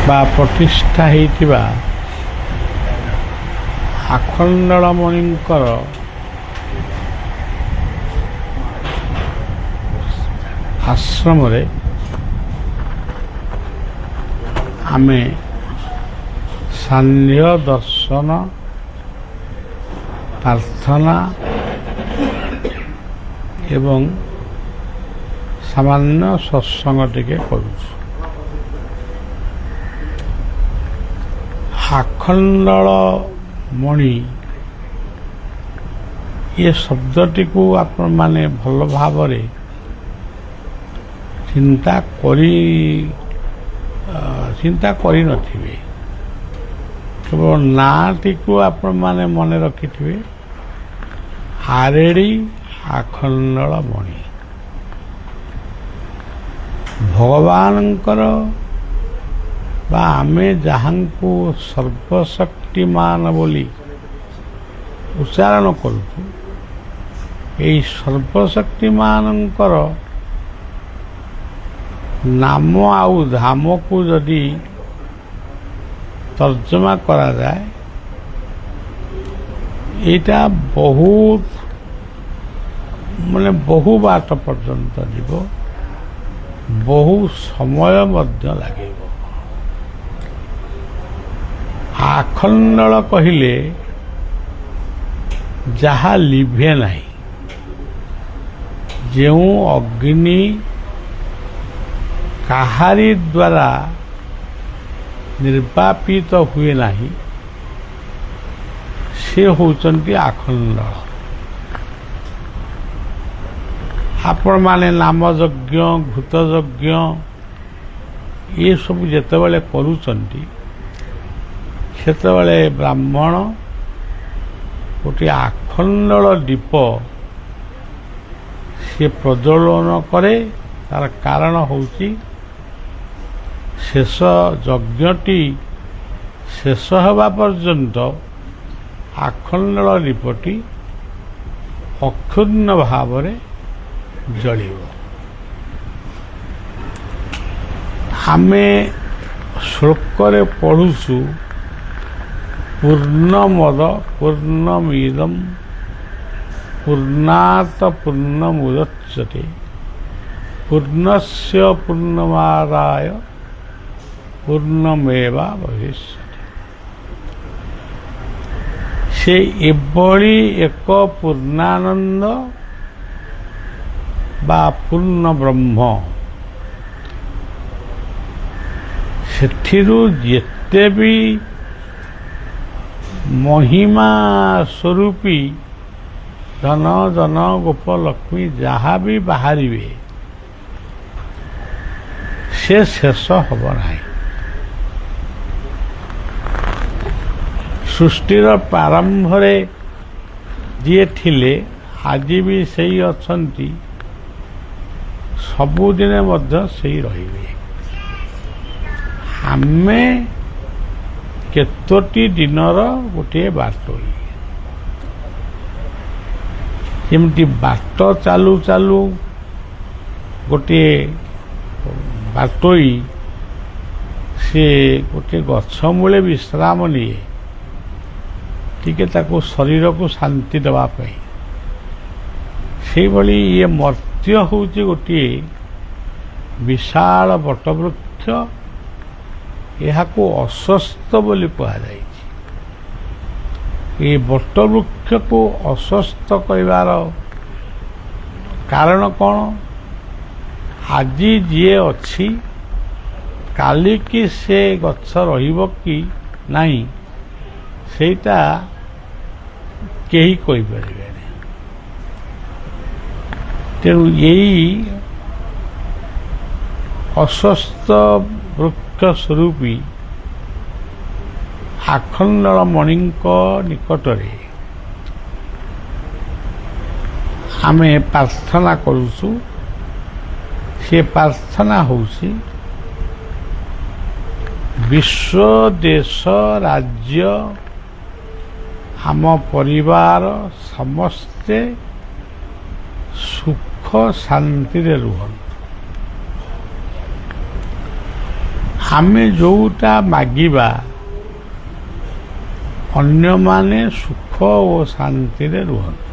ବା ପ୍ରତିଷ୍ଠା ହେଇଥିବା ଆଖଣ୍ଡଳମଣିଙ୍କର ଆଶ୍ରମରେ ଆମେ ସାନ୍ଧ୍ୟ ଦର୍ଶନ ପ୍ରାର୍ଥନା ଏବଂ ସାମାନ୍ୟ ସତ୍ସଙ୍ଗ ଟିକେ କରୁଛୁ। ଆଖଣ୍ଡଳମଣି ଏ ଶବ୍ଦଟିକୁ ଆପଣମାନେ ଭଲ ଭାବରେ ଚିନ୍ତା କରିନଥିବେ। କେବଳ ନାଁଟିକୁ ଆପଣମାନେ ମନେ ରଖିଥିବେ, ଆରେଡ଼ି ଆଖଣ୍ଡଳମଣି। ଭଗବାନଙ୍କର ବା ଆମେ ଯାହାଙ୍କୁ ସର୍ବଶକ୍ତିମାନ ବୋଲି ଉଚ୍ଚାରଣ କରୁଛୁ, ଏହି ସର୍ବଶକ୍ତିମାନଙ୍କର ନାମ ଆଉ ଧାମକୁ ଯଦି ତର୍ଜମା କରାଯାଏ, ଏଇଟା ବହୁ ବାଟ ପର୍ଯ୍ୟନ୍ତ ଯିବ, ବହୁ ସମୟ ମଧ୍ୟ ଲାଗିବ। ଆଖଣ୍ଡଳ କହିଲେ ଯାହା ଲିଭେ ନାହିଁ, ଯେଉଁ ଅଗ୍ନି କାହାରି ଦ୍ୱାରା ନିର୍ବାପିତ ହୁଏ ନାହିଁ, ସେ ହେଉଛନ୍ତି ଆଖଣ୍ଡଳ। ଆପଣମାନେ ନାମଯଜ୍ଞ, ଘୃତଯଜ୍ଞ ଏସବୁ ଯେତେବେଳେ କରୁଛନ୍ତି, ସେତେବେଳେ ବ୍ରାହ୍ମଣ ଗୋଟିଏ ଆଖଣ୍ଡଳ ଦୀପ ସେ ପ୍ରଜ୍ୱଳନ କରେ। ତାର କାରଣ ହେଉଛି ଶେଷ ଯଜ୍ଞଟି ଶେଷ ହେବା ପର୍ଯ୍ୟନ୍ତ ଆଖଣ୍ଡଳ ଦୀପଟି ଅକ୍ଷୁର୍ଣ୍ଣ ଭାବରେ ଜଳିବ। ଆମେ ଶ୍ଲୋକରେ ପଢ଼ୁଛୁ, ପୂର୍ଣ୍ଣମଦ ପୂର୍ଣ୍ଣମିଦଂ ପୂର୍ଣ୍ଣାତ ପୂର୍ଣ୍ଣମୁଦଚ୍ୟତେ ପୂର୍ଣ୍ଣସ୍ୟ ପୂର୍ଣ୍ଣମାଦାୟ ପୂର୍ଣ୍ଣମେବାବଶିଷ୍ୟତେ। ସେ ଏଭଳି ଏକ ପୂର୍ଣ୍ଣାନନ୍ଦ ବା ପୂର୍ଣ୍ଣ ବ୍ରହ୍ମ, ସେଥିରୁ ଯେତେ ବି ମହିମା ସ୍ୱରୂପୀ ଧନ ଜନ ଗୋପ ଲକ୍ଷ୍ମୀ ଯାହା ବି ବାହାରିବେ, ସେ ଶେଷ ହେବ ନାହିଁ। ସୃଷ୍ଟିର ପ୍ରାରମ୍ଭରେ ଯିଏ ଥିଲେ, ଆଜି ବି ସେଇ ଅଛନ୍ତି, ସବୁଦିନେ ମଧ୍ୟ ସେଇ ରହିବେ। ଆମେ କେତୋଟି ଦିନର ଗୋଟିଏ ବାଟୋଇ। ଯେମିତି ବାଟ ଚାଲୁ ଚାଲୁ ଗୋଟିଏ ବାଟୋଇ ସେ ଗୋଟିଏ ଗଛ ମୂଳେ ବିଶ୍ରାମ ନିଏ, ଟିକେ ତାକୁ ଶରୀରକୁ ଶାନ୍ତି ଦେବା ପାଇଁ। ସେଇଭଳି ଇଏ ମର୍ତ୍ତ୍ୟ ହେଉଛି ଗୋଟିଏ ବିଶାଳ ବଟବୃକ୍ଷ। ଏହାକୁ ଅଶ୍ୱସ୍ଥ ବୋଲି କୁହାଯାଇଛି। ଏହି ବଟବୃକ୍ଷକୁ ଅଶ୍ୱସ୍ଥ କହିବାର କାରଣ କ'ଣ? ଆଜି ଯିଏ ଅଛି, କାଲିକି ସେ ଗଛ ରହିବ କି ନାହିଁ, ସେଇଟା କେହି କହିପାରିବେନି। ତେଣୁ ଏଇ ଅଶ୍ୱସ୍ଥ ବୃକ୍ଷ ସ୍ୱରୂପୀ ଆଖଣ୍ଡଳମଣିଙ୍କ ନିକଟରେ ଆମେ ପ୍ରାର୍ଥନା କରୁଛୁ। ସେ ପ୍ରାର୍ଥନା ହେଉଛି ବିଶ୍ୱ ଦେଶ ରାଜ୍ୟ ଆମ ପରିବାର ସମସ୍ତେ ସୁଖ ଶାନ୍ତିରେ ରୁହନ୍ତୁ। ଆମେ ଯୋଉଟା ମାଗିବା ଅନ୍ୟମାନେ ସୁଖ ଓ ଶାନ୍ତିରେ ରୁହନ୍ତୁ,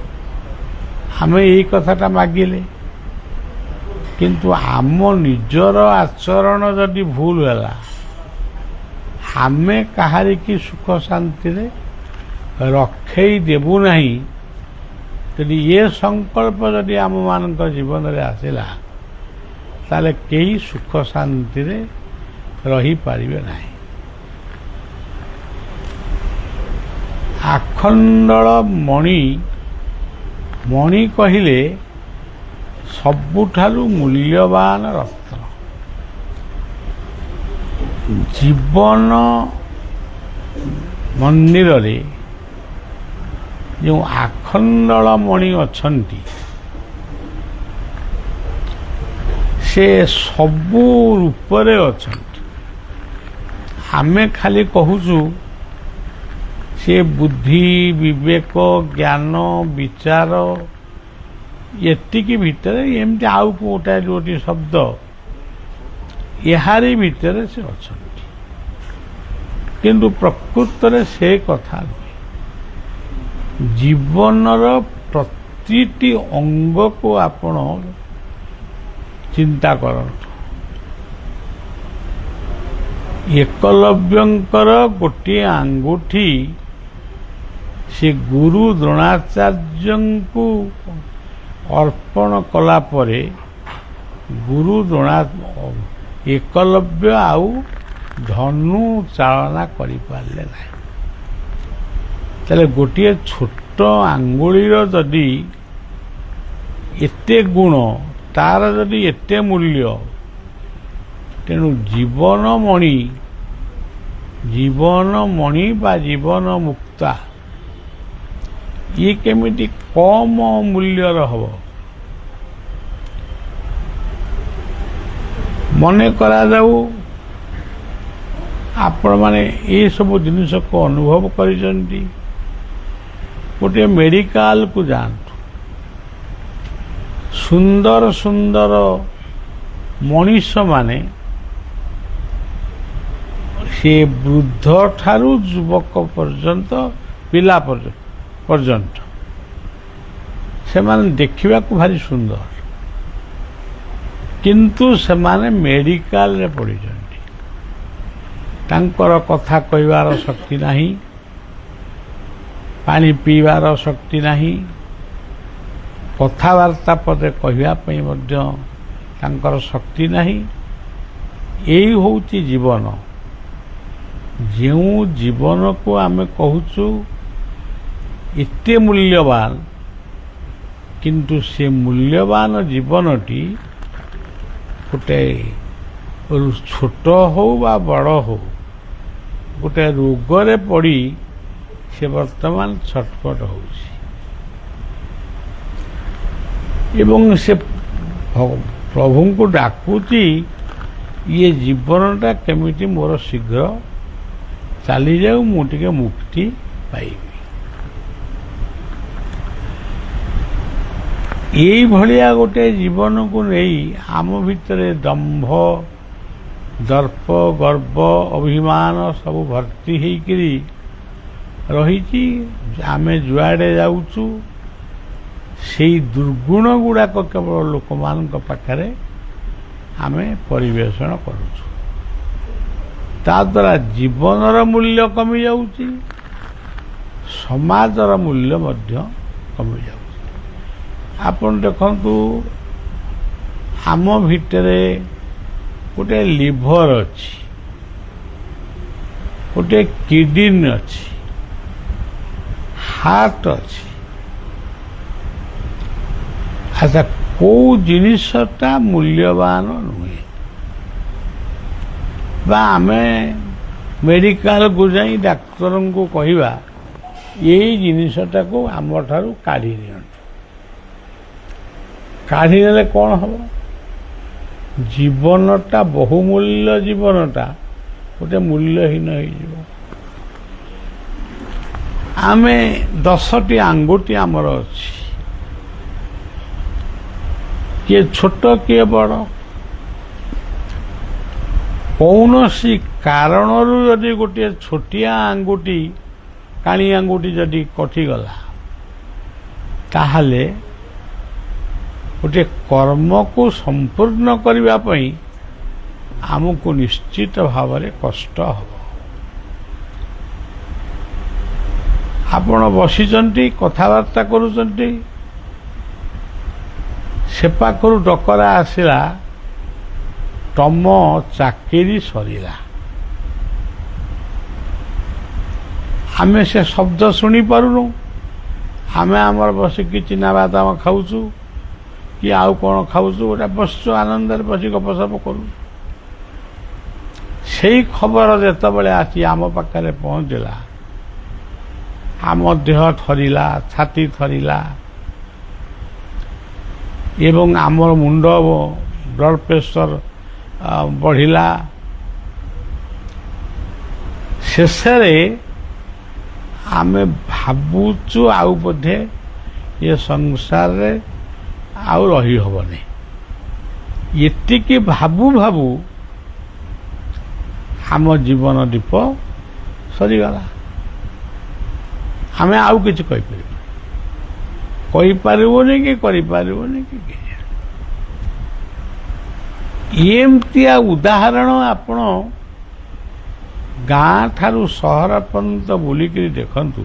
ଆମେ ଏଇ କଥାଟା ମାଗିଲେ, କିନ୍ତୁ ଆମ ନିଜର ଆଚରଣ ଯଦି ଭୁଲ ହେଲା, ଆମେ କାହାରିକି ସୁଖ ଶାନ୍ତିରେ ରଖେଇ ଦେବୁ ନାହିଁ। ଯଦି ଏ ସଂକଳ୍ପ ଯଦି ଆମମାନଙ୍କ ଜୀବନରେ ଆସିଲା, ତାହେଲେ କେହି ସୁଖ ଶାନ୍ତିରେ ରହିପାରିବେ ନାହିଁ। ଆଖଣ୍ଡଳ ମଣି, ମଣି କହିଲେ ସବୁଠାରୁ ମୂଲ୍ୟବାନ ରତ୍ନ। ଜୀବନ ମନ୍ଦିରରେ ଯେଉଁ ଆଖଣ୍ଡଳ ମଣି ଅଛନ୍ତି, ସେ ସବୁ ରୂପରେ ଅଛନ୍ତି। ଆମେ ଖାଲି କହୁଛୁ ସେ ବୁଦ୍ଧି, ବିବେକ, ଜ୍ଞାନ, ବିଚାର ଏତିକି ଭିତରେ, ଏମିତି ଆଉ ଗୋଟାଏ ଗୋଟିଏ ଶବ୍ଦ, ଏହାରି ଭିତରେ ସେ ଅଛନ୍ତି। କିନ୍ତୁ ପ୍ରକୃତରେ ସେ କଥା ନୁହେଁ। ଜୀବନର ପ୍ରତିଟି ଅଙ୍ଗକୁ ଆପଣ ଚିନ୍ତା କରନ୍ତୁ। ଏକଲବ୍ୟଙ୍କର ଗୋଟିଏ ଆଙ୍ଗୁଠି ସେ ଗୁରୁ ଦ୍ରୋଣାଚାର୍ଯ୍ୟଙ୍କୁ ଅର୍ପଣ କଲା ପରେ ଏକଲବ୍ୟ ଆଉ ଧନୁ ଚାଳନା କରିପାରିଲେ ନାହିଁ। ତାହେଲେ ଗୋଟିଏ ଛୋଟ ଆଙ୍ଗୁଳିର ଯଦି ଏତେ ଗୁଣ, ତାର ଯଦି ଏତେ ମୂଲ୍ୟ, ତେଣୁ ଜୀବନମଣି ବା ଜୀବନ ମୁକ୍ତା ଇଏ କେମିତି କମ ମୂଲ୍ୟର ହବ? ମନେ କରାଯାଉ ଆପଣମାନେ ଏସବୁ ଜିନିଷକୁ ଅନୁଭବ କରିଛନ୍ତି। ଗୋଟିଏ ମେଡିକାଲକୁ ଯାଆନ୍ତୁ, ସୁନ୍ଦର ସୁନ୍ଦର ମଣିଷମାନେ, ସେ ବୃଦ୍ଧ ଠାରୁ ଯୁବକ ପର୍ଯ୍ୟନ୍ତ, ପିଲା ପର୍ଯ୍ୟନ୍ତ ସେମାନେ ଦେଖିବାକୁ ଭାରି ସୁନ୍ଦର, କିନ୍ତୁ ସେମାନେ ମେଡିକାଲରେ ପଡ଼ିଛନ୍ତି। ତାଙ୍କର କଥା କହିବାର ଶକ୍ତି ନାହିଁ, ପାଣି ପିଇବାର ଶକ୍ତି ନାହିଁ, କଥାବାର୍ତ୍ତା ପଦେ କହିବା ପାଇଁ ମଧ୍ୟ ତାଙ୍କର ଶକ୍ତି ନାହିଁ। ଏଇ ହେଉଛି ଜୀବନ। ଯେଉଁ ଜୀବନକୁ ଆମେ କହୁଛୁ ଏତେ ମୂଲ୍ୟବାନ, କିନ୍ତୁ ସେ ମୂଲ୍ୟବାନ ଜୀବନଟି ଗୋଟେ ଛୋଟ ହଉ ବା ବଡ଼ ହଉ, ଗୋଟେ ରୋଗରେ ପଡ଼ି ସେ ବର୍ତ୍ତମାନ ଛଟପଟ ହେଉଛି ଏବଂ ସେ ପ୍ରଭୁଙ୍କୁ ଡାକୁଛି, ଇଏ ଜୀବନଟା କେମିତି ମୋର ଶୀଘ୍ର ଚାଲିଯାଉ, ମୁଁ ଟିକେ ମୁକ୍ତି ପାଇବି। ଏଇଭଳିଆ ଗୋଟେ ଜୀବନକୁ ନେଇ ଆମ ଭିତରେ ଦମ୍ଭ, ଦର୍ପ, ଗର୍ବ, ଅଭିମାନ ସବୁ ଭର୍ତ୍ତି ହେଇକିରି ରହିଛି। ଆମେ ଯୁଆଡ଼େ ଯାଉଛୁ ସେଇ ଦୁର୍ଗୁଣ ଗୁଡ଼ାକ କେବଳ ଲୋକମାନଙ୍କ ପାଖରେ ଆମେ ପରିବେଷଣ କରୁଛୁ। ତାଦ୍ୱାରା ଜୀବନର ମୂଲ୍ୟ କମିଯାଉଛି, ସମାଜର ମୂଲ୍ୟ ମଧ୍ୟ କମିଯାଉଛି। ଆପଣ ଦେଖନ୍ତୁ, ଆମ ଭିତରେ ଗୋଟେ ଲିଭର ଅଛି, ଗୋଟେ କିଡନୀ ଅଛି, ହାର୍ଟ ଅଛି। ଆଚ୍ଛା, କୋଉ ଜିନିଷଟା ମୂଲ୍ୟବାନ ନୁହେଁ? ବା ଆମେ ମେଡିକାଲକୁ ଯାଇ ଡାକ୍ତରଙ୍କୁ କହିବା ଏଇ ଜିନିଷଟାକୁ ଆମଠାରୁ କାଢ଼ି ନିଅନ୍ତୁ। କାଢ଼ିନେଲେ କ'ଣ ହେବ? ଜୀବନଟା, ବହୁମୂଲ୍ୟ ଜୀବନଟା ଗୋଟେ ମୂଲ୍ୟହୀନ ହେଇଯିବ। ଆମେ 10ଟି ଆଙ୍ଗୁଠି ଆମର ଅଛି, କିଏ ଛୋଟ କିଏ ବଡ଼, କୌଣସି କାରଣରୁ ଯଦି ଗୋଟିଏ ଛୋଟିଆ ଆଙ୍ଗୁଠି କାଣି ଆଙ୍ଗୁଠି ଯଦି କଟିଗଲା ତାହେଲେ ଗୋଟିଏ କର୍ମକୁ ସମ୍ପୂର୍ଣ୍ଣ କରିବା ପାଇଁ ଆମକୁ ନିଶ୍ଚିତ ଭାବରେ କଷ୍ଟ ହେବ। ଆପଣ ବସିଛନ୍ତି କଥାବାର୍ତ୍ତା କରୁଛନ୍ତି, ସେ ପାଖରୁ ଡକରା ଆସିଲା ତମ ଚାକିରି ସରିଲା। ଆମେ ସେ ଶବ୍ଦ ଶୁଣିପାରୁନୁ, ଆମେ ଆମର ବସିକି ଚିନାବାଦାମ ଖାଉଛୁ କି ଆଉ କ'ଣ ଖାଉଛୁ, ଗୋଟେ ବସିଛୁ ଆନନ୍ଦରେ ବସି ଗପସପ କରୁଛୁ। ସେଇ ଖବର ଯେତେବେଳେ ଆସି ଆମ ପାଖରେ ପହଞ୍ଚିଲା, ଆମ ଦେହ ଥରିଲା, ଛାତି ଥରିଲା ଏବଂ ଆମର ମୁଣ୍ଡ ବ୍ଲଡ଼ ପ୍ରେସର ବଢ଼ିଲା। ଶେଷରେ ଆମେ ଭାବୁଛୁ ଆଉ ବୋଧେ ଏ ସଂସାରରେ ଆଉ ରହି ହେବନି। ଏତିକି ଭାବୁ ଭାବୁ ଆମ ଜୀବନ ଦୀପ ସରିଗଲା। ଆମେ ଆଉ କିଛି କହିପାରିବୁନି କି କରିପାରିବୁନି କି। ଏମିତିଆ ଉଦାହରଣ ଆପଣ ଗାଁ ଠାରୁ ସହର ପର୍ଯ୍ୟନ୍ତ ବୁଲିକିରି ଦେଖନ୍ତୁ,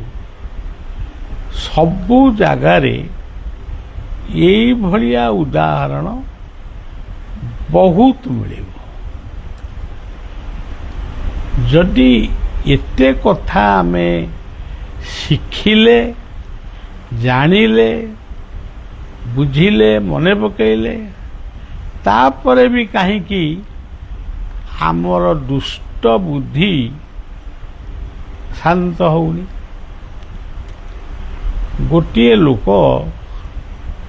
ସବୁ ଜାଗାରେ ଏଇଭଳିଆ ଉଦାହରଣ ବହୁତ ମିଳିବ। ଯଦି ଏତେ କଥା ଆମେ ଶିଖିଲେ, ଜାଣିଲେ, ବୁଝିଲେ, ମନେ ପକେଇଲେ, ତାପରେ ବି କାହିଁକି ଆମର ଦୁଷ୍ଟ ବୁଦ୍ଧି ଶାନ୍ତ ହେଉନି? ଗୋଟିଏ ଲୋକ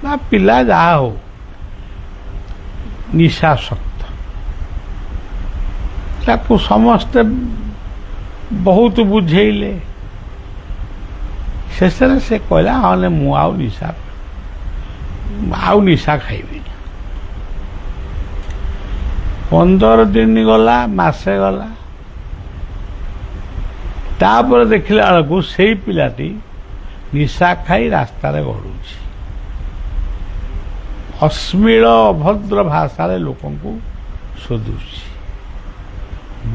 ବା ପିଲା ଯାହା ହଉ ନିଶାସକ୍ତ, ତାକୁ ସମସ୍ତେ ବହୁତ ବୁଝେଇଲେ, ଶେଷରେ ସେ କହିଲା ହଁ ମୁଁ ଆଉ ନିଶା ଖାଇବିନି। 15 ଦିନ ଗଲା, ମାସେ ଗଲା, ତାପରେ ଦେଖିଲା ବେଳକୁ ସେଇ ପିଲାଟି ନିଶା ଖାଇ ରାସ୍ତାରେ ଗଡୁଛି, ଅଶ୍ଳୀଳ ଅଭଦ୍ର ଭାଷାରେ ଲୋକଙ୍କୁ ଶୋଧୁଛି,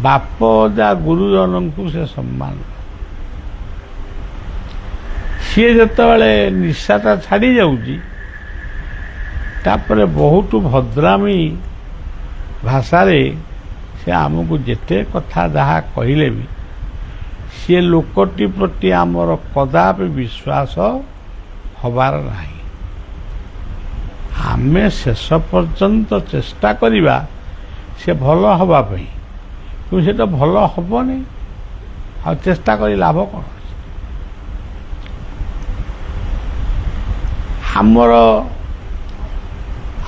ବାପ ଅଜା ଗୁରୁଜନଙ୍କୁ ସେ ସମ୍ମାନ। ସିଏ ଯେତେବେଳେ ନିଶାଟା ଛାଡ଼ି ଯାଉଛି, ତାପରେ ବହୁତ ଭଦ୍ରାମୀ ଭାଷାରେ ସେ ଆମକୁ ଯେତେ କଥା ଯାହା କହିଲେ ବି ସିଏ ଲୋକଟି ପ୍ରତି ଆମର କଦାପି ବିଶ୍ୱାସ ହବାର ନାହିଁ। ଆମେ ଶେଷ ପର୍ଯ୍ୟନ୍ତ ଚେଷ୍ଟା କରିବା ସେ ଭଲ ହେବା ପାଇଁ, କିନ୍ତୁ ସେ ତ ଭଲ ହେବନି, ଆଉ ଚେଷ୍ଟା କରି ଲାଭ କ'ଣ?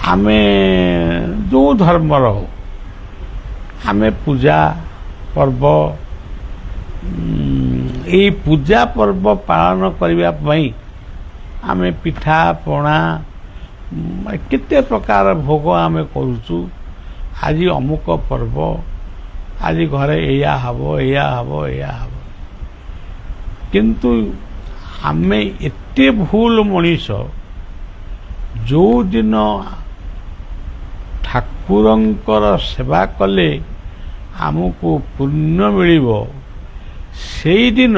ଆମେ ଯେଉଁ ଧର୍ମର ହଉ, ଆମେ ପୂଜା ପର୍ବ, ଏଇ ପୂଜା ପର୍ବ ପାଳନ କରିବା ପାଇଁ ଆମେ ପିଠା ପଣା କେତେ ପ୍ରକାର ଭୋଗ ଆମେ କରୁଛୁ। ଆଜି ଅମୁକ ପର୍ବ, ଆଜି ଘରେ ଏଇଆ ହେବ, ଏଇଆ ହେବ, ଏଇଆ ହେବ, କିନ୍ତୁ ଆମେ ଏତେ ଭୁଲ ମଣିଷ, ଯେଉଁଦିନ ଠାକୁରଙ୍କର ସେବା କଲେ ଆମକୁ ପୁଣ୍ୟ ମିଳିବ, ସେଇଦିନ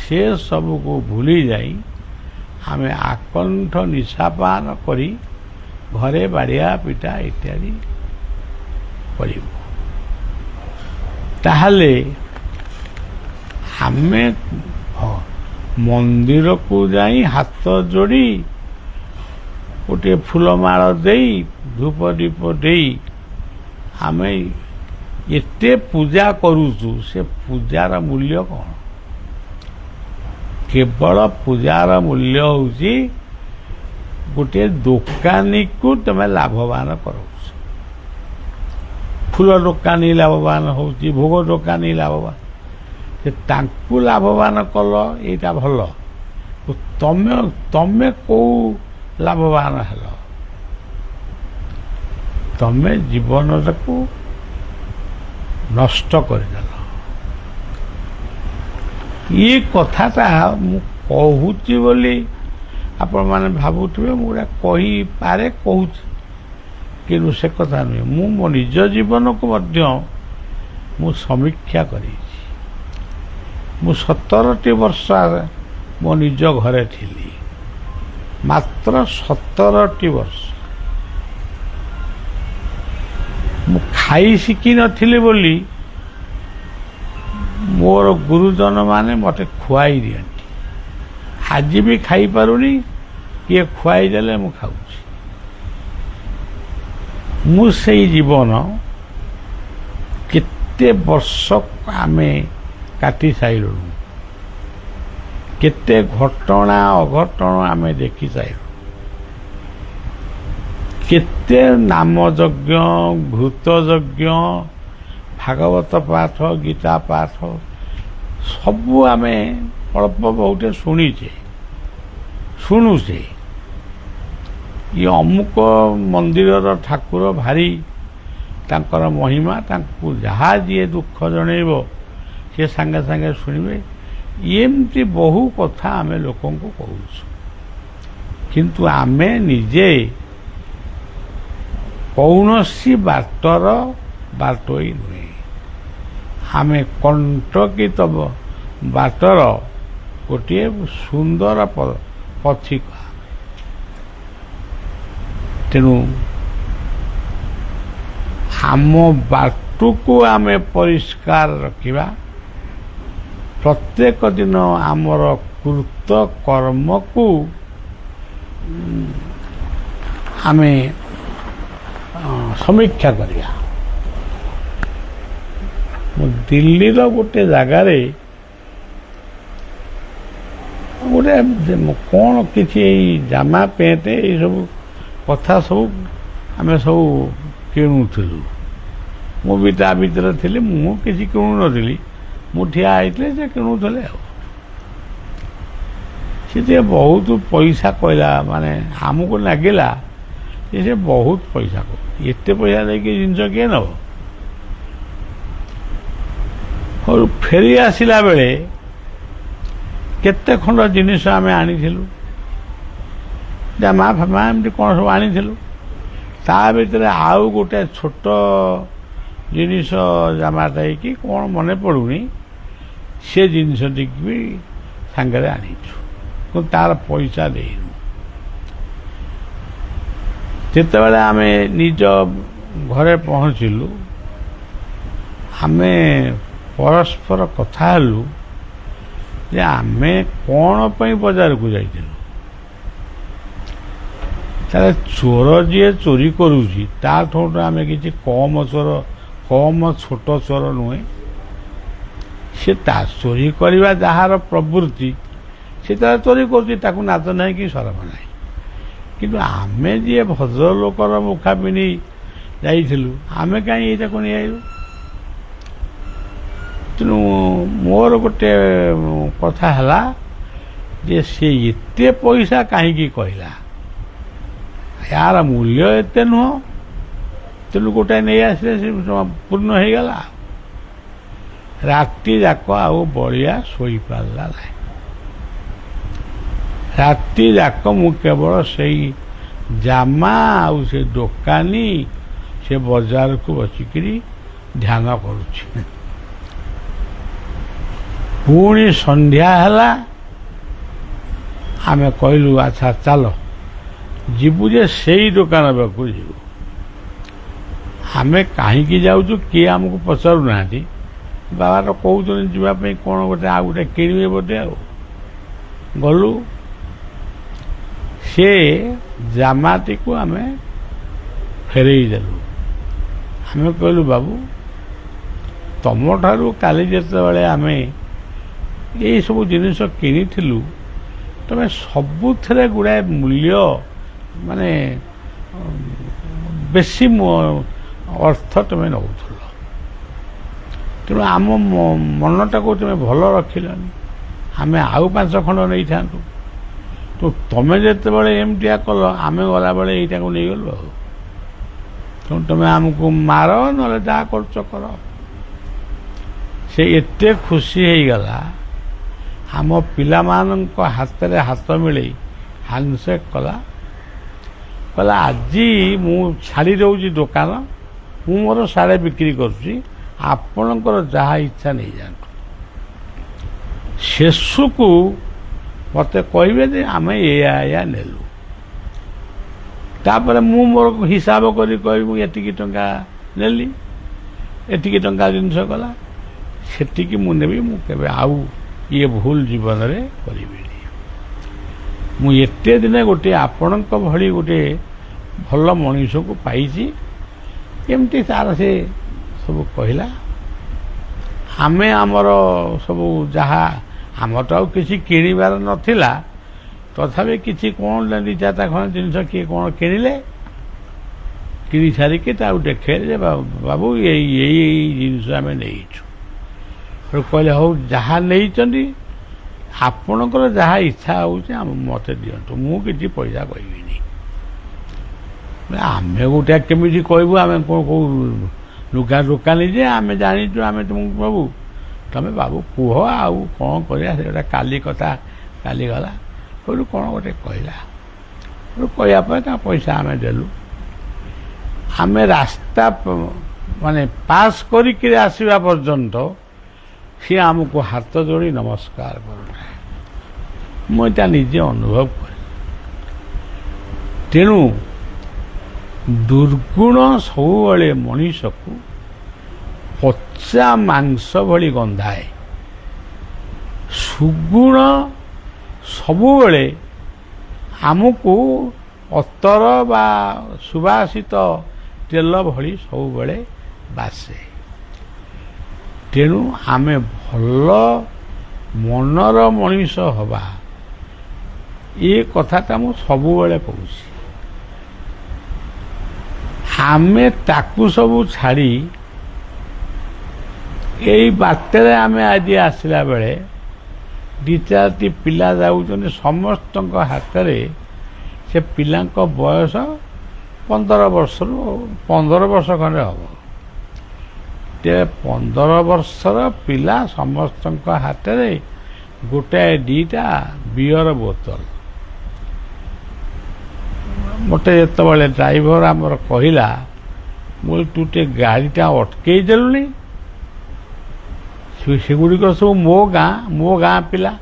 ସେ ସବୁକୁ ଭୁଲି ଯାଇ ଆମେ ଆକଣ୍ଠ ନିଶାପାନ କରି ଘରେ ବାଡ଼ିଆ ପିଟା ଇତ୍ୟାଦି କରିବୁ। ତାହେଲେ ଆମେ ମନ୍ଦିରକୁ ଯାଇ ହାତ ଯୋଡ଼ି ଗୋଟିଏ ଫୁଲମାଳ ଦେଇ ଧୂପ ଦୀପ ଦେଇ ଆମେ ଏତେ ପୂଜା କରୁଛୁ, ସେ ପୂଜାର ମୂଲ୍ୟ କ'ଣ? କେବଳ ପୂଜାର ମୂଲ୍ୟ ହେଉଛି ଗୋଟିଏ ଦୋକାନୀକୁ ତମେ ଲାଭବାନ କରାଉଛ। ଫୁଲ ଦୋକାନୀ ଲାଭବାନ ହେଉଛି, ଭୋଗ ଦୋକାନୀ ଲାଭବାନ, ତାଙ୍କୁ ଲାଭବାନ କଲ, ଏଇଟା ଭଲ। ତମେ କୋଉ ଲାଭବାନ ହେଲ? ତମେ ଜୀବନଟାକୁ ନଷ୍ଟ କରିଦେଲ। ଏ କଥାଟା ମୁଁ କହୁଛି ବୋଲି ଆପଣମାନେ ଭାବୁଥିବେ ମୁଁ ଗୋଟେ କହିପାରେ କହୁଛି, କିନ୍ତୁ ସେ କଥା ନୁହେଁ। ମୁଁ ମୋ ନିଜ ଜୀବନକୁ ମଧ୍ୟ ମୁଁ ସମୀକ୍ଷା କରିଛି। ମୁଁ 17ଟି ବର୍ଷ ମୋ ନିଜ ଘରେ ଥିଲି, ମାତ୍ର 17ଟି ବର୍ଷ। ମୁଁ ଖାଇ ଶିଖିନଥିଲି ବୋଲି ମୋର ଗୁରୁଜନମାନେ ମୋତେ ଖୁଆଇ ଦିଅନ୍ତି। ଆଜି ବି ଖାଇପାରୁନି, କିଏ ଖୁଆଇ ଦେଲେ ମୁଁ ଖାଉଛି। ମୁଁ ସେଇ ଜୀବନ କେତେ ବର୍ଷ ଆମେ କାଟି ସାରିଲୁଣୁ, କେତେ ଘଟଣା ଅଘଟଣ ଆମେ ଦେଖି ସାରିଲୁ, କେତେ ନାମଯଜ୍ଞ, ଘୃତଯଜ୍ଞ, ଭାଗବତ ପାଠ, ଗୀତା ପାଠ ସବୁ ଆମେ ଅଳ୍ପ ବହୁତେ ଶୁଣୁଛେ। ଇଏ ଅମୁକ ମନ୍ଦିରର ଠାକୁର ଭାରି ତାଙ୍କର ମହିମା, ତାଙ୍କୁ ଯାହା ଯିଏ ଦୁଃଖ ଜଣେଇବ ସେ ସାଙ୍ଗେ ସାଙ୍ଗେ ଶୁଣିବେ। ଏମିତି ବହୁ କଥା ଆମେ ଲୋକଙ୍କୁ କହୁଛୁ, କିନ୍ତୁ ଆମେ ନିଜେ କୌଣସି ବାଟୋଇ ନୁହେଁ। ଆମେ କଣ୍ଟକିତ ବାଟର ଗୋଟିଏ ସୁନ୍ଦର ପଥିକା। ତେଣୁ ଆମ ବାଟକୁ ଆମେ ପରିଷ୍କାର ରଖିବା। ପ୍ରତ୍ୟେକ ଦିନ ଆମର କୃତ କର୍ମକୁ ଆମେ ସମୀକ୍ଷା କରିବା। ମୁଁ ଦିଲ୍ଲୀର ଗୋଟେ ଜାଗାରେ ଗୋଟେ କ'ଣ କିଛି ଏଇ ଜାମା ପ୍ୟାଣ୍ଟ ଏଇସବୁ କଥା ସବୁ ଆମେ ସବୁ କିଣୁଥିଲୁ। ମୁଁ ବି ତା ଭିତରେ ଥିଲି। ମୁଁ କିଛି କିଣୁନଥିଲି, ମୁଁ ଠିଆ ହେଇଥିଲି, ସେ କିଣୁଥିଲେ। ଆଉ ସେ ଟିକେ ବହୁତ ପଇସା କହିଲା, ମାନେ ଆମକୁ ଲାଗିଲା ଯେ ସେ ବହୁତ ପଇସା କହୁଛି। ଏତେ ପଇସା ଦେଇକି ଜିନିଷ କିଏ ନେବ? ଫେରି ଆସିଲା ବେଳେ କେତେ ଖଣ୍ଡ ଜିନିଷ ଆମେ ଆଣିଥିଲୁ, ଜାମା ଫାମା ଏମିତି କ'ଣ ସବୁ ଆଣିଥିଲୁ। ତା ଭିତରେ ଆଉ ଗୋଟେ ଛୋଟ ଜିନିଷ ଜାମାଟା ହେଇକି କ'ଣ ମନେ ପଡ଼ୁନି, ସେ ଜିନିଷଟିକି ବି ସାଙ୍ଗରେ ଆଣିଛୁ, କିନ୍ତୁ ତାର ପଇସା ଦେଇନୁ। ଯେତେବେଳେ ଆମେ ନିଜ ଘରେ ପହଞ୍ଚିଲୁ, ଆମେ ପରସ୍ପର କଥା ହେଲୁ ଯେ ଆମେ କ'ଣ ପାଇଁ ବଜାରକୁ ଯାଇଥିଲୁ। ତାହେଲେ ଚୋର ଯିଏ ଚୋରି କରୁଛି ତାଠୁ ଆମେ କିଛି କମ ଛୋଟ ଚୋର ନୁହେଁ। ସେ ତା ଚୋରି କରିବା ଯାହାର ପ୍ରବୃତ୍ତି ସେ ତାର ଚୋରି କରୁଛି, ତାକୁ ନାଦ ନାହିଁ କି ସରମ ନାହିଁ। କିନ୍ତୁ ଆମେ ଯିଏ ଭଦ୍ର ଲୋକର ମୁଖା ପିନ୍ଧି ଯାଇଥିଲୁ, ଆମେ କାହିଁ ଏଇଟାକୁ ନେଇ ଆଇଲୁ? ତେଣୁ ମୋର ଗୋଟେ କଥା ହେଲା ଯେ ସେ ଏତେ ପଇସା କାହିଁକି କହିଲା, ୟାର ମୂଲ୍ୟ ଏତେ ନୁହଁ। ତେଣୁ ଗୋଟାଏ ନେଇ ଆସିଲେ ସେ ପୂର୍ଣ୍ଣ ହେଇଗଲା। ରାତି ଯାକ ଆଉ ବଳିଆ ଶୋଇପାରିଲା ନାହିଁ। ରାତି ଯାକ ମୁଁ କେବଳ ସେଇ ଜାମା ଆଉ ସେ ଦୋକାନୀ ସେ ବଜାରକୁ ବସିକିରି ଧ୍ୟାନ କରୁଛି। ପୁଣି ସନ୍ଧ୍ୟା ହେଲା, ଆମେ କହିଲୁ ଆଚ୍ଛା ଚାଲ ଯିବୁ ଯେ ସେଇ ଦୋକାନ ପାଖକୁ ଯିବୁ। ଆମେ କାହିଁକି ଯାଉଛୁ କିଏ ଆମକୁ ପଚାରୁନାହାନ୍ତି। ବାବା ତ କହୁଛନ୍ତି ଯିବା ପାଇଁ, କ'ଣ ଗୋଟେ ଆଉ ଗୋଟେ କିଣିବେ ବୋଧେ। ଆଉ ଗଲୁ, ସେ ଜାମାଟିକୁ ଆମେ ଫେରେଇ ଦେଲୁ। ଆମେ କହିଲୁ ବାବୁ, ତମଠାରୁ କାଲି ଯେତେବେଳେ ଆମେ ଏଇସବୁ ଜିନିଷ କିଣିଥିଲୁ, ତମେ ସବୁଥିରେ ଗୁଡ଼ାଏ ମୂଲ୍ୟ, ମାନେ ବେଶୀ ଅର୍ଥ ତମେ ନେଉଥିଲ। ତେଣୁ ଆମ ମନଟାକୁ ତମେ ଭଲ ରଖିଲନି। ଆମେ ଆଉ 5 ଖଣ୍ଡ ନେଇଥାନ୍ତୁ। ତ ତମେ ଯେତେବେଳେ ଏମିତିଆ କଲ, ଆମେ ଗଲାବେଳେ ଏଇଟାକୁ ନେଇଗଲୁ। ଆଉ ତେଣୁ ତମେ ଆମକୁ ମାର, ନହେଲେ ଯାହା କରୁଛ କର। ସେ ଏତେ ଖୁସି ହେଇଗଲା, ଆମ ପିଲାମାନଙ୍କ ହାତରେ ହାତ ମିଳେଇ ହ୍ୟାଣ୍ଡସେକ୍ କଲା, କହିଲା ଆଜି ମୁଁ ଛାଡ଼ି ଦେଉଛି ଦୋକାନ, ମୁଁ ମୋର ସାଡ଼େ ବିକ୍ରି କରୁଛି, ଆପଣଙ୍କର ଯାହା ଇଚ୍ଛା ନେଇଯାଆନ୍ତୁ। ଶେଷକୁ ମୋତେ କହିବେ ଯେ ଆମେ ଏଇଆ ନେଲୁ। ତାପରେ ମୁଁ ମୋର ହିସାବ କରି କହିବି ମୁଁ ଏତିକି ଟଙ୍କା ନେଲି, ଏତିକି ଟଙ୍କା ଜିନିଷ କଲା, ସେତିକି ମୁଁ ନେବି, ମୁଁ କେବେ ଆଉ ଇଏ ଭୁଲ ଜୀବନରେ କରିବିନି। ମୁଁ ଏତେ ଦିନେ ଗୋଟିଏ ଆପଣଙ୍କ ଭଳି ଗୋଟିଏ ଭଲ ମଣିଷକୁ ପାଇଛି। ଏମିତି ତାର ସେ ସବୁ କହିଲା। ଆମେ ଆମର ସବୁ ଯାହା, ଆମର ତ ଆଉ କିଛି କିଣିବାର ନଥିଲା, ତଥାପି କିଛି କ'ଣ ଦୁଇ ଚାରିଟା ଖଣ୍ଡେ ଜିନିଷ କିଏ କ'ଣ କିଣିଲେ, କିଣି ସାରିକି ତାକୁ ଦେଖେଇଲେ ଯେ ବାବୁ ଏଇ ଜିନିଷ ଆମେ ନେଇଛୁ। କହିଲେ ହଉ ଯାହା ନେଇଛନ୍ତି ଆପଣଙ୍କର ଯାହା ଇଚ୍ଛା ହେଉଛି ମୋତେ ଦିଅନ୍ତୁ, ମୁଁ କିଛି ପଇସା କହିବିନି। ଆମେ ଗୋଟା କେମିତି କହିବୁ, ଆମେ କ'ଣ କେଉଁ ଲୁଗା ଦୋକାନୀ ଯେ ଆମେ ଜାଣିଛୁ, ଆମେ ତୁମକୁ କହିବୁ ତମେ ବାବୁ କୁହ ଆଉ କ'ଣ କରିବା, ସେଟା କାଲି କଥା, କାଲି ଗଲା। କହିଲୁ କ'ଣ ଗୋଟେ କହିଲା, କହିବା ପରେ ତା ପଇସା ଆମେ ଦେଲୁ। ଆମେ ରାସ୍ତା ମାନେ ପାସ୍ କରିକି ଆସିବା ପର୍ଯ୍ୟନ୍ତ ସିଏ ଆମକୁ ହାତ ଯୋଡ଼ି ନମସ୍କାର କରୁଥାଏ। ମୁଁ ଏଇଟା ନିଜେ ଅନୁଭବ କରେ। ତେଣୁ ଦୁର୍ଗୁଣ ସବୁବେଳେ ମଣିଷକୁ ପଚା ମାଂସ ଭଳି ଗନ୍ଧାଏ, ସୁଗୁଣ ସବୁବେଳେ ଆମକୁ ଅତର ବା ସୁବାସିତ ତେଲ ଭଳି ସବୁବେଳେ ବାସେ। ତେଣୁ ଆମେ ଭଲ ମନର ମଣିଷ ହେବା, ଏ କଥାଟା ମୁଁ ସବୁବେଳେ କହୁଛି। ଆମେ ତାକୁ ସବୁ ଛାଡ଼ି ଏଇ ବାଟରେ ଆମେ ଆଜି ଆସିଲା ବେଳେ ଦୁଇ ଚାରିଟି ପିଲା ଯାଉଛନ୍ତି, ସମସ୍ତଙ୍କ ହାତରେ ସେ ପିଲାଙ୍କ ବୟସ 15 ବର୍ଷ ଖଣ୍ଡେ ହେବ। 15 ବର୍ଷର ପିଲା ସମସ୍ତଙ୍କ ହାତରେ ଗୋଟାଏ ଦିଟା ବିୟର ବୋତଲ। ମୋତେ ଯେତେବେଳେ ଡ୍ରାଇଭର ଆମର କହିଲା, ମୁଁ ତୁ ଟିକେ ଗାଡ଼ିଟା ଅଟକେଇ ଦେଲୁନି, ସେଗୁଡ଼ିକ ସବୁ ମୋ ଗାଁ ପିଲା,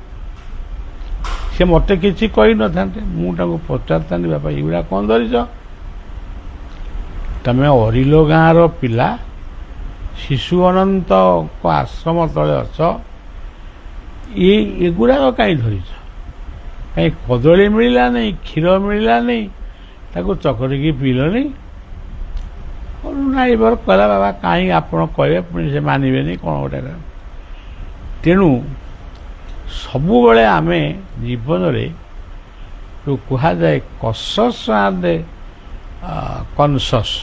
ସେ ମୋତେ କିଛି କହିନଥାନ୍ତେ। ମୁଁ ତାଙ୍କୁ ପଚାରିଥାନ୍ତି, ବାପା ଏଗୁଡ଼ା କ'ଣ ଧରିଛ? ତମେ ଅରିଲୋ ଗାଁର ପିଲା, ଶିଶୁ ଅନନ୍ତଙ୍କ ଆଶ୍ରମ ତଳେ ଅଛ, ଏଗୁଡ଼ାକ କାହିଁ ଧରିଛ? କାହିଁ କଦଳୀ ମିଳିଲା ନାହିଁ, କ୍ଷୀର ମିଳିଲା ନାହିଁ, ତାକୁ ଚକଟିକି ପିଇଲନି? ଡ୍ରାଇଭର କହିଲା, ବାବା କାହିଁ ଆପଣ କହିବେ, ପୁଣି ସେ ମାନିବେନି କ'ଣ ଗୋଟେ। ତେଣୁ ସବୁବେଳେ ଆମେ ଜୀବନରେ ଯେଉଁ କୁହାଯାଏ କସସ୍ ଆଣ୍ଡ କନସସ୍,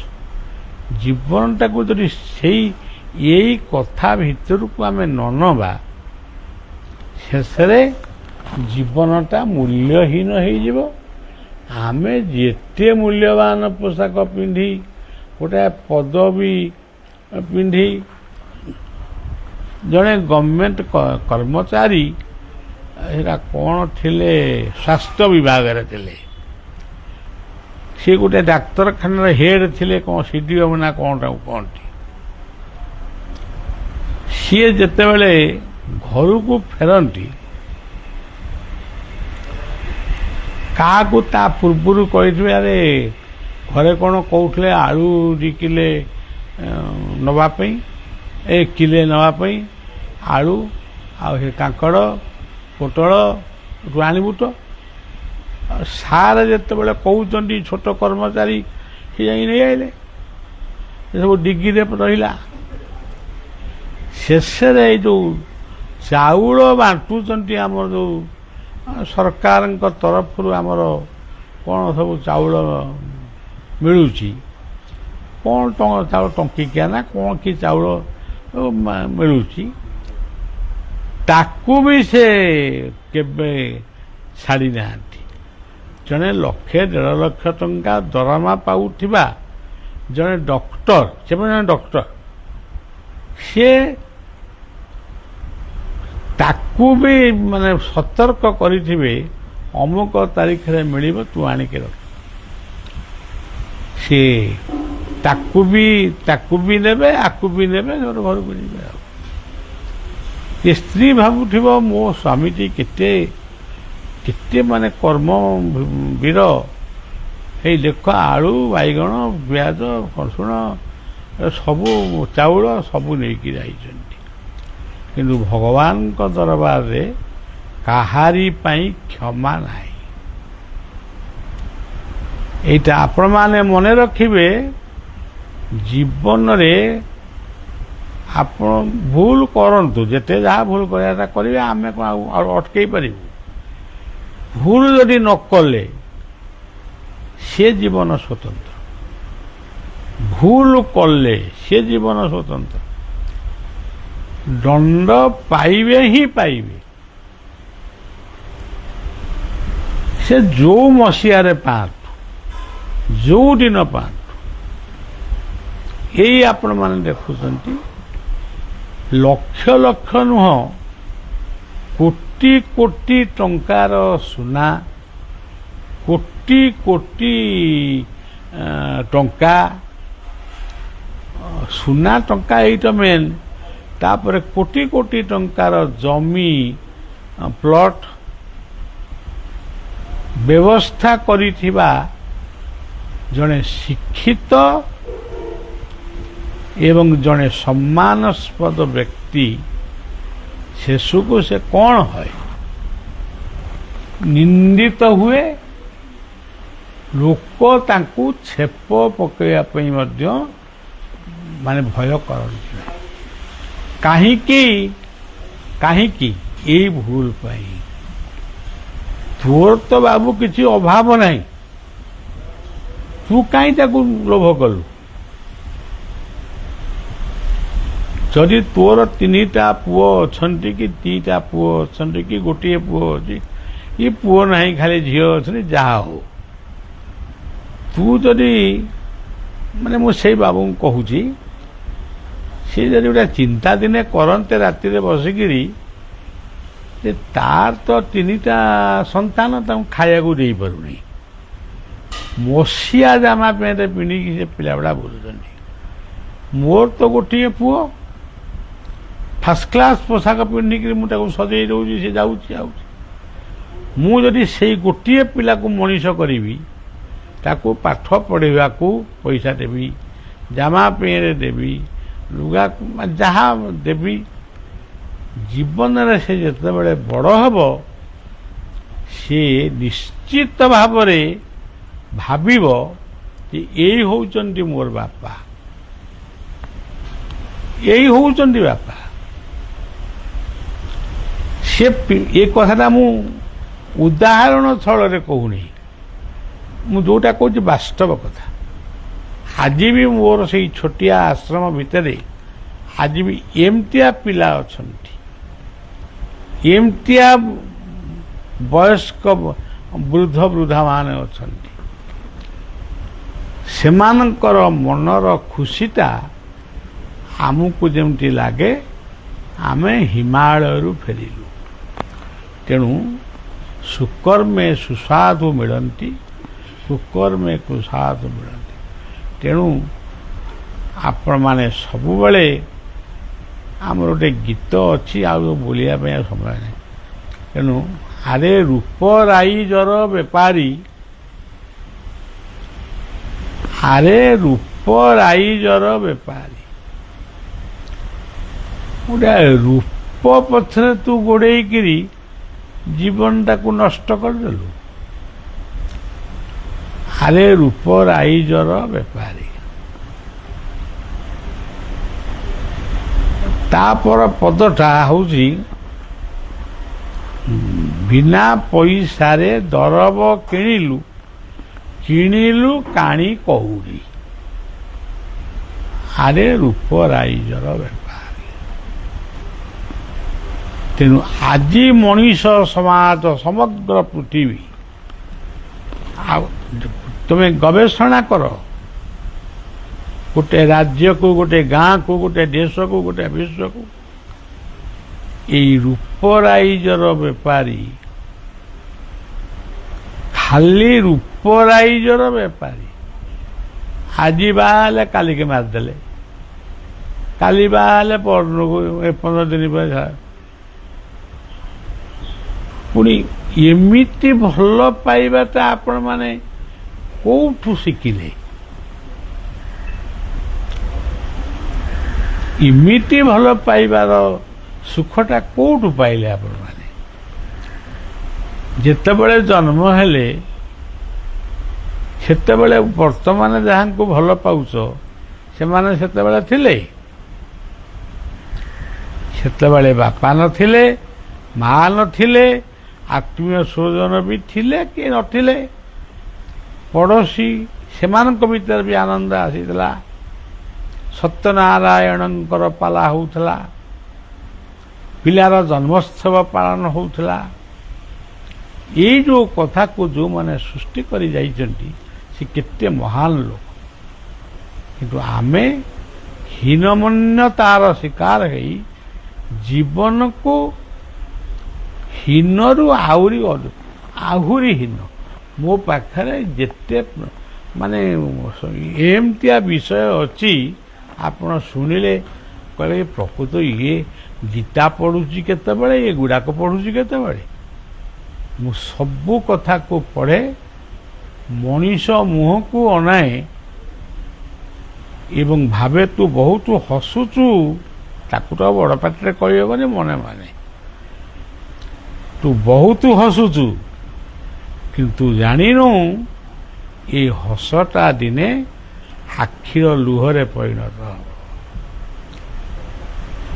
ଜୀବନଟାକୁ ଯଦି ଏଇ କଥା ଭିତରକୁ ଆମେ ନ ନେବା, ଶେଷରେ ଜୀବନଟା ମୂଲ୍ୟହୀନ ହେଇଯିବ। ଆମେ ଯେତେ ମୂଲ୍ୟବାନ ପୋଷାକ ପିନ୍ଧି, ଗୋଟାଏ ପଦବୀ ପିନ୍ଧି, ଜଣେ ଗଭର୍ଣ୍ଣମେଣ୍ଟ କର୍ମଚାରୀ, ସେଟା କ'ଣ ଥିଲେ, ସ୍ୱାସ୍ଥ୍ୟ ବିଭାଗରେ ଥିଲେ, ସେ ଗୋଟେ ଡାକ୍ତରଖାନାର ହେଡ୍ ଥିଲେ, କ'ଣ CDO ନା କ'ଣ ତାକୁ କହନ୍ତି। ସିଏ ଯେତେବେଳେ ଘରକୁ ଫେରନ୍ତି, କାହାକୁ ତା ପୂର୍ବରୁ କହିଥିବେ, ଆରେ ଘରେ କ'ଣ କହୁଥିଲେ ଆଳୁ 2 କିଲେ ନେବା ପାଇଁ, କିଲେ ନେବା ପାଇଁ ଆଳୁ, ଆଉ ସେ କାଙ୍କଡ଼ ପୋଟଳ ଆଣିବୁ ତ। ସାର୍ ଯେତେବେଳେ କହୁଛନ୍ତି, ଛୋଟ କର୍ମଚାରୀ ସେ ଯାଇ ନେଇ ଆଇଲେ, ଏସବୁ ଡିଗିରେ ରହିଲା। ଶେଷରେ ଏଇ ଯେଉଁ ଚାଉଳ ବାଣ୍ଟୁଛନ୍ତି, ଆମର ଯେଉଁ ସରକାରଙ୍କ ତରଫରୁ ଆମର କ'ଣ ସବୁ ଚାଉଳ ମିଳୁଛି, କ'ଣ ଚାଉଳ ଟଙ୍କିକିଆ ନା କ'ଣ କି ଚାଉଳ ମିଳୁଛି, ତାକୁ ବି ସେ କେବେ ଛାଡ଼ି ନାହାନ୍ତି। ଜଣେ 1.5 ଲକ୍ଷ ଟଙ୍କା ଦରମା ପାଉଥିବା ଜଣେ ଡକ୍ଟର, ସେ ଜଣେ ଡକ୍ଟର, ସେ ତାକୁ ବି ମାନେ ସତର୍କ କରିଥିବେ ଅମୁକ ତାରିଖରେ ମିଳିବ ତୁ ଆଣିକି ରଖ। ସେ ତାକୁ ବି ନେବେ ଆକୁ ବି ନେବେ ଘରକୁ ଯିବେ। ଆଉ ଏ ସ୍ତ୍ରୀ ଭାବୁଥିବ ମୋ ସ୍ୱାମୀଟି କେତେ କେତେ ମାନେ କର୍ମ ବୀର, ଏଇ ଦେଖ ଆଳୁ ବାଇଗଣ ପିଆଜ ରସୁଣ ସବୁ ଚାଉଳ ସବୁ ନେଇକି ଯାଇଛନ୍ତି, କିନ୍ତୁ ଭଗବାନଙ୍କ ଦରବାରରେ କାହାରି ପାଇଁ କ୍ଷମା ନାହିଁ। ଏଇଟା ଆପଣମାନେ ମନେ ରଖିବେ। ଜୀବନରେ ଆପଣ ଭୁଲ କରନ୍ତୁ, ଯେତେ ଯାହା ଭୁଲ କରିବାଟା କରିବେ, ଆମେ କ'ଣ ଆଉ ଅଟକେଇ ପାରିବୁ? ଭୁଲ ଯଦି ନ କଲେ ସେ ଜୀବନ ସ୍ୱତନ୍ତ୍ର, ଭୁଲ କଲେ ସେ ଜୀବନ ସ୍ୱତନ୍ତ୍ର। ଦଣ୍ଡ ପାଇବେ ହିଁ ପାଇବେ, ସେ ଯୋଉ ମସିହାରେ ପାଆନ୍ତୁ, ଯୋଉ ଦିନ ପାଆନ୍ତୁ। ଏଇ ଆପଣମାନେ ଦେଖୁଛନ୍ତି, ଲକ୍ଷ ଲକ୍ଷ ନୁହଁ, କୋଟି କୋଟି ଟଙ୍କାର ସୁନା, କୋଟି କୋଟି ଟଙ୍କା, ସୁନା ଟଙ୍କା ଏଇଟା ମେନ୍, ତାପରେ କୋଟି କୋଟି ଟଙ୍କାର ଜମି ପ୍ଲଟ ବ୍ୟବସ୍ଥା କରିଥିବା ଜଣେ ଶିକ୍ଷିତ ଏବଂ ଜଣେ ସମ୍ମାନସ୍ପଦ ବ୍ୟକ୍ତି ଶେଷକୁ ସେ କ'ଣ ହୁଏ? ନିନ୍ଦିତ ହୁଏ। ଲୋକ ତାଙ୍କୁ ଛେପ ପକାଇବା ପାଇଁ ମଧ୍ୟ ମାନେ ଭୟ କରନ୍ତି। କାହିଁକି? ଏଇ ଭୁଲ ପାଇଁ। ତୋର ତ ବାବୁ କିଛି ଅଭାବ ନାହିଁ, ତୁ କାହିଁ ତାକୁ ଲୋଭ କଲୁ? ଯଦି ତୋର 3ଟା ପୁଅ ଅଛନ୍ତି କି 2ଟା ପୁଅ ଅଛନ୍ତି କି ଗୋଟିଏ ପୁଅ ଅଛି, ଏ ପୁଅ ନାହିଁ ଖାଲି ଝିଅ ଅଛନ୍ତି, ଯାହା ହଉ, ତୁ ଯଦି ମାନେ ମୁଁ ସେଇ ବାବୁଙ୍କୁ କହୁଛି, ସେ ଯଦି ଗୋଟେ ଚିନ୍ତା ଦିନେ କରନ୍ତେ ରାତିରେ ବସିକିରି, ଯେ ତାର ତ 3ଟା ସନ୍ତାନ ତାଙ୍କୁ ଖାଇବାକୁ ଦେଇପାରୁନି, ମସିଆ ଜାମା ପ୍ୟାଣ୍ଟ ପିନ୍ଧିକି ସେ ପିଲାଗୁଡ଼ା ବୁଲୁଛନ୍ତି, ମୋର ତ ଗୋଟିଏ ପୁଅ ଫାର୍ଷ୍ଟ କ୍ଲାସ୍ ପୋଷାକ ପିନ୍ଧିକିରି ମୁଁ ତାକୁ ସଜେଇ ଦେଉଛି, ସେ ଯାଉଛି ଆଉଛି। ମୁଁ ଯଦି ସେଇ ଗୋଟିଏ ପିଲାକୁ ମଣିଷ କରିବି, ତାକୁ ପାଠ ପଢ଼େଇବାକୁ ପଇସା ଦେବି, ଜାମା ପ୍ୟାଣ୍ଟ ଦେବି, ଲୁଗା ଯାହା ଦେବି, ଜୀବନରେ ସେ ଯେତେବେଳେ ବଡ଼ ହେବ, ସେ ନିଶ୍ଚିତ ଭାବରେ ଭାବିବ ଯେ ଏଇ ହେଉଛନ୍ତି ମୋର ବାପା, ଏଇ ହେଉଛନ୍ତି ବାପା। ସେ ଏ କଥାଟା ମୁଁ ଉଦାହରଣ ଛଳରେ କହୁନି, ମୁଁ ଯୋଉଟା କହୁଛି ବାସ୍ତବ କଥା। ଆଜି ବି ମୋର ସେଇ ଛୋଟିଆ ଆଶ୍ରମ ଭିତରେ ଆଜି ବି ଏମିତିଆ ପିଲା ଅଛନ୍ତି, ଏମିତିଆ ବୟସ୍କ ବୃଦ୍ଧମାନେ ଅଛନ୍ତି, ସେମାନଙ୍କର ମନର ଖୁସିଟା ଆମକୁ ଯେମିତି ଲାଗେ ଆମେ ହିମାଳୟରୁ ଫେରିଲୁ। ତେଣୁ ସୁକର୍ମେ ସୁସ୍ୱାଦୁ ମିଳନ୍ତି, କୁକର୍ମେ କୁସାଦୁ ମିଳନ୍ତି। ତେଣୁ ଆପଣମାନେ ସବୁବେଳେ, ଆମର ଗୋଟେ ଗୀତ ଅଛି, ଆଉ ବୋଲିବା ପାଇଁ ଆଉ ସମୟ ନାହିଁ। ତେଣୁ ଆରେ ରୂପ ରାଇଜର ବେପାରୀ, ଆରେ ରୂପ ରାଇଜର ବେପାରୀ, ଗୋଟେ ରୂପ ପଛରେ ତୁ ଗୋଡ଼େଇକିରି ଜୀବନଟାକୁ ନଷ୍ଟ କରିଦେଲୁ। ଆରେ ରୂପ ରାଇଜର ବେପାରୀ। ତାପର ପଦଟା ହଉଛି ବିନା ପଇସାରେ ଦରବ କିଣିଲୁ, କିଣିଲୁ କାଣି କହୁରି। ଆରେ ରୂପ ରାଇଜର ବେପାରୀ। ତେଣୁ ଆଜି ମଣିଷ ସମାଜ, ସମଗ୍ର ପୃଥିବୀ, ଆଉ ତୁମେ ଗବେଷଣା କର, ଗୋଟେ ରାଜ୍ୟକୁ, ଗୋଟେ ଗାଁକୁ, ଗୋଟେ ଦେଶକୁ, ଗୋଟେ ବିଶ୍ୱକୁ, ଏଇ ରୂପରାଇଜର ବେପାରୀ, ଖାଲି ରୂପରାଇଜର ବେପାରୀ। ଆଜି ବାହା ହେଲେ କାଲିକି ମାରିଦେଲେ, କାଲି ବାହା ହେଲେ ପରଦିନକୁ 15 ଦିନ ପରେ। ପୁଣି ଏମିତି ଭଲ ପାଇବାଟା ଆପଣମାନେ କୋଉଠୁ ଶିଖିଲେ? ଏମିତି ଭଲ ପାଇବାର ସୁଖଟା କୋଉଠୁ ପାଇଲେ ଆପଣମାନେ? ଯେତେବେଳେ ଜନ୍ମ ହେଲେ ସେତେବେଳେ ବର୍ତ୍ତମାନ ଯାହାଙ୍କୁ ଭଲ ପାଉଛ ସେମାନେ ସେତେବେଳେ ଥିଲେ? ସେତେବେଳେ ବାପା ନଥିଲେ, ମା ନଥିଲେ, ଆତ୍ମୀୟ ସ୍ୱଜନ ବି ଥିଲେ କି ନଥିଲେ, ପଡ଼ୋଶୀ ସେମାନଙ୍କ ଭିତରେ ବି ଆନନ୍ଦ ଆସିଥିଲା। ସତ୍ୟନାରାୟଣଙ୍କର ପାଲା ହେଉଥିଲା, ପିଲାର ଜନ୍ମୋତ୍ସବ ପାଳନ ହେଉଥିଲା। ଏଇ ଯେଉଁ କଥାକୁ ଯେଉଁମାନେ ସୃଷ୍ଟି କରି ଯାଇଛନ୍ତି ସେ କେତେ ମହାନ ଲୋକ, କିନ୍ତୁ ଆମେ ହୀନମନ୍ୟତାର ଶିକାର ହେଇ ଜୀବନକୁ ହୀନରୁ ଆହୁରି ହୀନ। ମୋ ପାଖରେ ଯେତେ ମାନେ ଏମିତିଆ ବିଷୟ ଅଛି ଆପଣ ଶୁଣିଲେ କହିଲେ ପ୍ରକୃତ ଇଏ ଗୀତା ପଢ଼ୁଛି କେତେବେଳେ, ଏଗୁଡ଼ାକ ପଢ଼ୁଛି କେତେବେଳେ। ମୁଁ ସବୁ କଥାକୁ ପଢ଼େ, ମଣିଷ ମୁହଁକୁ ଅନାଏ ଏବଂ ଭାବେ ତୁ ବହୁତ ହସୁଛୁ, ତାକୁ ତ ବଡ଼ ପାଟିରେ କହିହେବନି, ମନେ ମନେ ତୁ ବହୁତ ହସୁଛୁ, କିନ୍ତୁ ଜାଣିନୁ ଏ ହସଟା ଦିନେ ଆଖିର ଲୁହରେ ପରିଣତ ହେବ।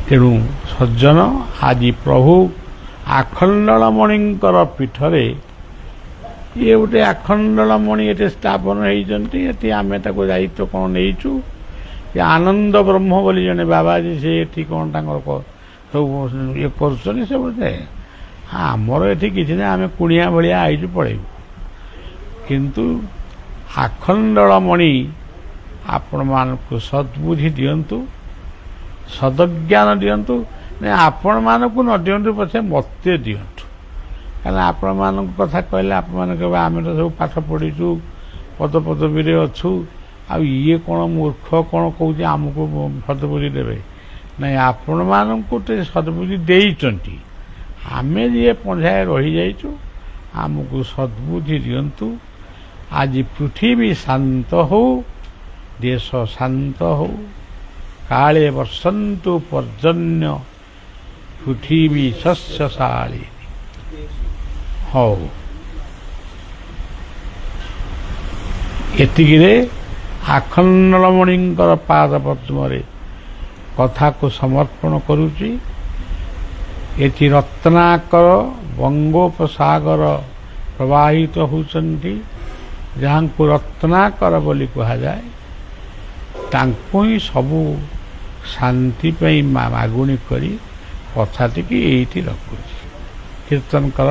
ତେଣୁ ସଜ୍ଜନ, ଆଜି ପ୍ରଭୁ ଆଖଣ୍ଡଳମଣିଙ୍କର ପୀଠରେ ଇଏ ଗୋଟେ ଆଖଣ୍ଡଳମଣି ଏଠି ସ୍ଥାପନ ହେଇଛନ୍ତି। ଏଠି ଆମେ ତାକୁ ଦାୟିତ୍ୱ କ'ଣ ନେଇଛୁ। ସେ ଆନନ୍ଦ ବ୍ରହ୍ମ ବୋଲି ଜଣେ ବାବାଜୀ, ସେ ଏଠି କ'ଣ ତାଙ୍କର ସବୁ ଇଏ କରୁଛନ୍ତି। ସେ ବୋଧେ ଆମର ଏଠି କିଛି ନାହିଁ, ଆମେ କୁଣିଆ ଭଳିଆ ଆଇଛୁ ପଳେଇବୁ। କିନ୍ତୁ ଆଖଣ୍ଡଳମଣି ଆପଣମାନଙ୍କୁ ସଦ୍ବୁଦ୍ଧି ଦିଅନ୍ତୁ, ସଦଜ୍ଞାନ ଦିଅନ୍ତୁ। ଆପଣମାନଙ୍କୁ ନ ଦିଅନ୍ତୁ ପଛେ ମୋତେ ଦିଅନ୍ତୁ, କାରଣ ଆପଣମାନଙ୍କ କଥା କହିଲେ ଆପଣମାନେ କହିବେ ଆମେ ତ ସବୁ ପାଠ ପଢ଼ିଛୁ, ପଦପଦବୀରେ ଅଛୁ, ଆଉ ଇଏ କ'ଣ ମୂର୍ଖ କ'ଣ କହୁଛି ଆମକୁ ସଦ୍ବୁଦ୍ଧି ଦେବେ। ନାଇଁ, ଆପଣମାନଙ୍କୁ ତ ସଦ୍ବୁଦ୍ଧି ଦେଇଛନ୍ତି, ଆମେ ଯିଏ ପଞ୍ଝାଏ ରହିଯାଇଛୁ ଆମକୁ ସଦ୍ବୁଦ୍ଧି ଦିଅନ୍ତୁ। ଆଜି ପୃଥିବୀ ଶାନ୍ତ ହଉ, ଦେଶ ଶାନ୍ତ ହଉ, କାଳେ ବର୍ଷନ୍ତୁ ପର୍ଜନ୍ୟ ପୃଥିବୀ ଶସ୍ୟଶାଳୀ ହଉ। ଏତିକିରେ ଆଖଣ୍ଡଳମଣିଙ୍କର ପାଦ ପଦ୍ମରେ କଥାକୁ ସମର୍ପଣ କରୁଛି। ଏଠି ରତ୍ନାକର ବଙ୍ଗୋପସାଗର ପ୍ରବାହିତ ହେଉଛନ୍ତି, ଯାହାଙ୍କୁ ରତ୍ନାକର ବୋଲି କୁହାଯାଏ। ତାଙ୍କୁ ହିଁ ସବୁ ଶାନ୍ତି ପାଇଁ ମାଗୁଣି କରି କଥାଟିକି ଏଇଠି ରଖୁଛି। କୀର୍ତ୍ତନ କର।